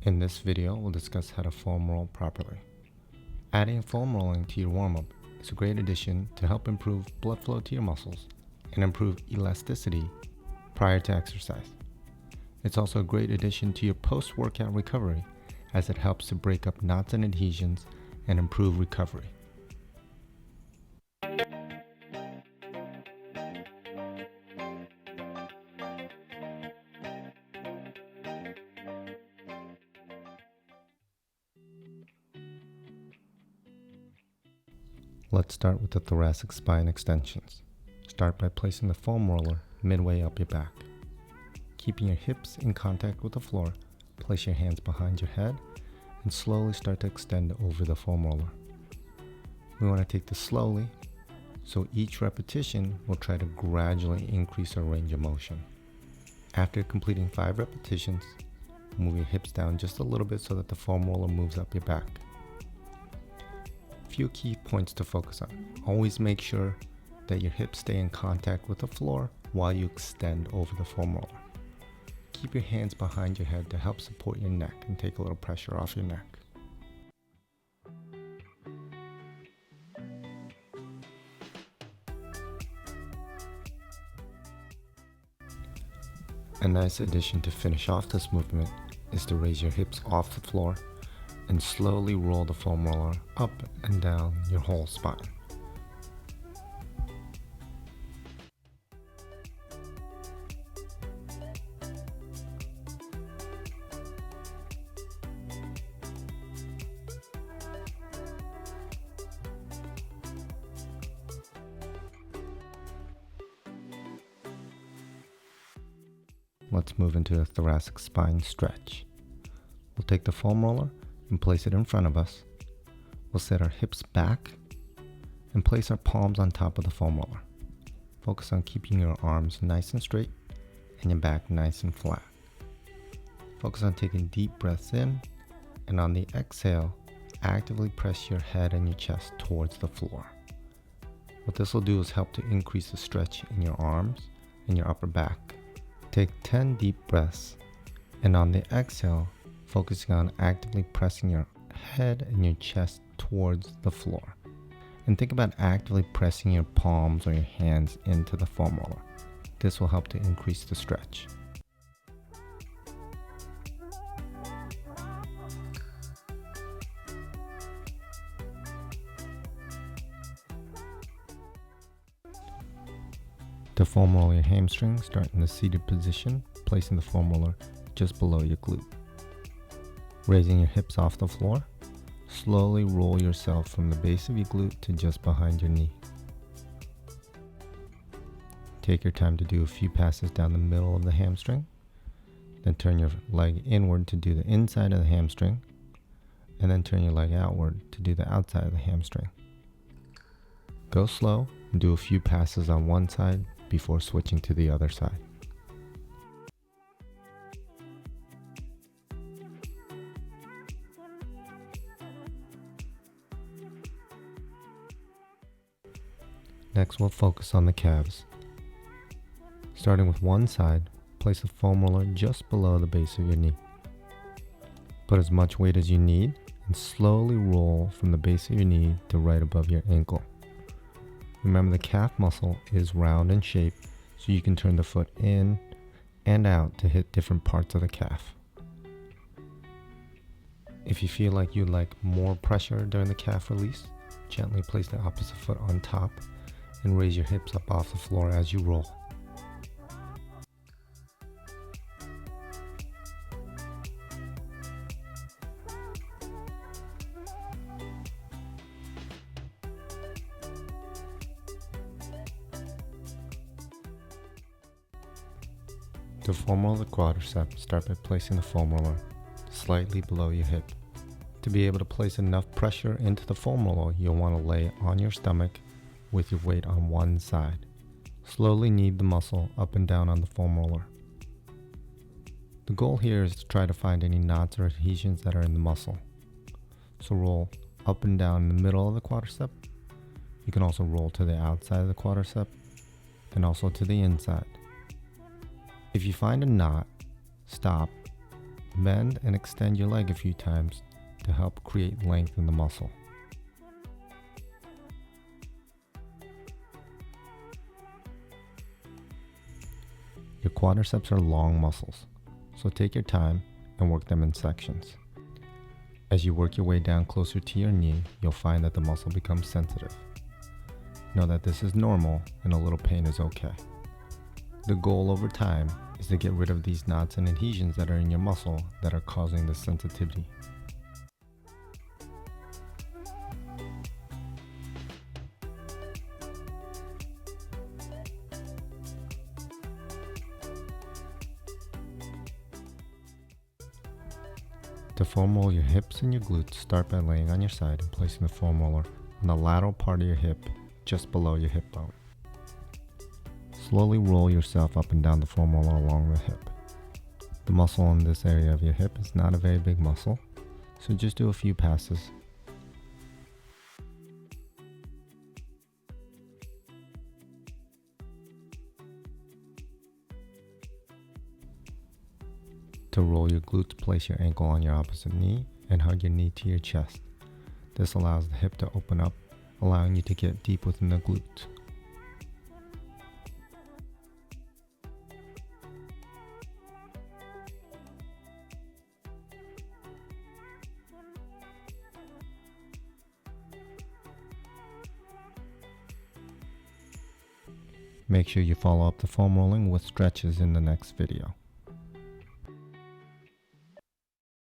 In this video, we'll discuss how to foam roll properly. Adding foam rolling to your warm-up is a great addition to help improve blood flow to your muscles and improve elasticity prior to exercise. It's also a great addition to your post-workout recovery as it helps to break up knots and adhesions and improve recovery. Let's start with the thoracic spine extensions. Start by placing the foam roller midway up your back. Keeping your hips in contact with the floor, place your hands behind your head and slowly start to extend over the foam roller. We want to take this slowly, so each repetition will try to gradually increase our range of motion. After completing 5 repetitions, move your hips down just a little bit so that the foam roller moves up your back. Few key points to focus on. Always make sure that your hips stay in contact with the floor while you extend over the foam roller. Keep your hands behind your head to help support your neck and take a little pressure off your neck. A nice addition to finish off this movement is to raise your hips off the floor and slowly roll the foam roller up and down your whole spine. Let's move into a thoracic spine stretch. We'll take the foam roller and place it in front of us. We'll set our hips back and place our palms on top of the foam roller. Focus on keeping your arms nice and straight and your back nice and flat. Focus on taking deep breaths in, and on the exhale, actively press your head and your chest towards the floor. What this will do is help to increase the stretch in your arms and your upper back. Take 10 deep breaths, and on the exhale, focusing on actively pressing your head and your chest towards the floor. And think about actively pressing your palms or your hands into the foam roller. This will help to increase the stretch. To foam roll your hamstrings, start in the seated position, placing the foam roller just below your glute. Raising your hips off the floor, slowly roll yourself from the base of your glute to just behind your knee. Take your time to do a few passes down the middle of the hamstring, then turn your leg inward to do the inside of the hamstring, and then turn your leg outward to do the outside of the hamstring. Go slow and do a few passes on one side before switching to the other side. Next, we'll focus on the calves. Starting with one side, place a foam roller just below the base of your knee. Put as much weight as you need and slowly roll from the base of your knee to right above your ankle. Remember, the calf muscle is round in shape, so you can turn the foot in and out to hit different parts of the calf. If you feel like you'd like more pressure during the calf release, gently place the opposite foot on top and raise your hips up off the floor as you roll. To foam roll the quadriceps, start by placing the foam roller slightly below your hip. To be able to place enough pressure into the foam roller, you'll want to lay on your stomach with your weight on one side. Slowly knead the muscle up and down on the foam roller. The goal here is to try to find any knots or adhesions that are in the muscle. So roll up and down in the middle of the quadricep. You can also roll to the outside of the quadricep and also to the inside. If you find a knot, stop, Bend and extend your leg a few times to help create length in the muscle. Your quadriceps are long muscles, so take your time and work them in sections. As you work your way down closer to your knee, you'll find that the muscle becomes sensitive. Know that this is normal and a little pain is okay. The goal over time is to get rid of these knots and adhesions that are in your muscle that are causing this sensitivity. To foam roll your hips and your glutes, start by laying on your side and placing the foam roller on the lateral part of your hip, just below your hip bone. Slowly roll yourself up and down the foam roller along the hip. The muscle in this area of your hip is not a very big muscle, so just do a few passes. To roll your glutes, place your ankle on your opposite knee and hug your knee to your chest. This allows the hip to open up, allowing you to get deep within the glutes. Make sure you follow up the foam rolling with stretches in the next video.